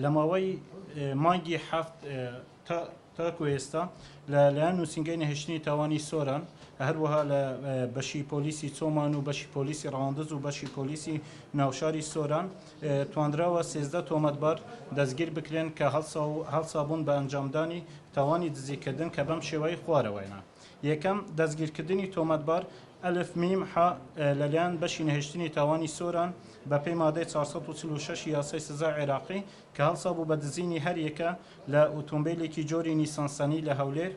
لە ماوەی مانگی هەفت تاکو ئێستا لەلایەن نووسینگەی نەهێشتنی تاوانی سۆران هەروەها لە بەشی پۆلیسی چۆمان و بەشی پۆلیسی ڕاوەندز و بەشی پۆلیسی ناوشاری سۆران توانراوە 13 تۆمەتبار دەستگیر بکرێن کە هەڵسابوون بە ئەنجامدانی تاوانی دزیکردن کە بەم شێوەی خوارەوەیە. یەکەم دەستگیرکردنی تۆمەتبار ئەلف میم ح لەلایەن بەشی نەهێشتنی تاوانی سۆران بە پێی مادەی 446 یاسای سزای عێراقی کە هەڵسابوو بە دزینی هەر یەکە لە ئۆتۆمبیلێکی جۆری نیسانسانی لە هەولێر.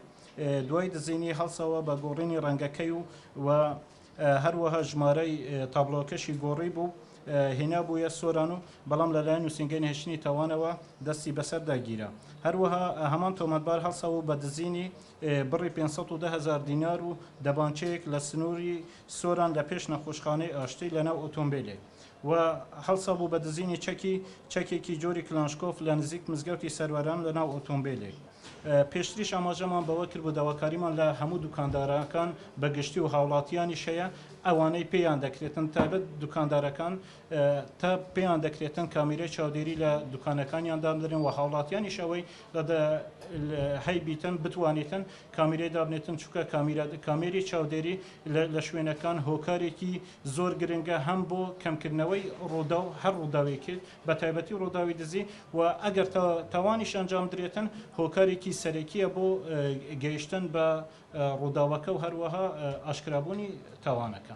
دوای دزینی هەڵسەوە بە گۆڕینی ڕەنگەکەی و هەروەها ژمارەی تابلۆکەشی گۆڕی بوو هێنا بووە سۆران و بەڵام لەلایەن نووسینگەی نەهێشتنی تاوانەوە دەستی بەسەر داگیرە. هەروەها هەمان تۆمەتبار هەڵسەوە بە دزینی بڕی 510,000 دینار و دەبانچەیەک لە سنووری سۆران لە پێش نەخۆشخانەی ئاشتی لەناو ئۆتۆمبیلێک و هەڵسەبوو بە دزینی چەکێکی جۆری کلانشکۆف لە نزیک مزگەوتی سەروەران لەناو ئۆتۆمبیلێک. پێشتریش ئاماژەمان بەوە کرد بۆ داواکاریمان لە هەموو دوکاندارەکان بەگشتی و هاوڵاتیانی شەیە ئەوانەی پێیان دەکرێتن تابەت دوکاندارەکان تا پێیان دەکرێتن کامیرەی چاودێری لە دوکانەکانیان دادرێن و هاوڵاتیانیش ئەوەی هەیبیتن بتوانێتن کامیرەی دابنێتن چونکە کامێری چاودێری لە شوێنەکان هۆکارێکی زۆر گرنگە هەم بۆ کەمکردنەوەی ڕوودا و هەر ڕووداوێکی بە تایبەتی ڕووداوی دزی و ئەگەر تاوانیش ئەنجام درێتن هۆکارێکی سەرەکیە بۆ گەیشتن بە ڕووداوەکە و هەروەها ئاشکرابوونی تاوانەکە.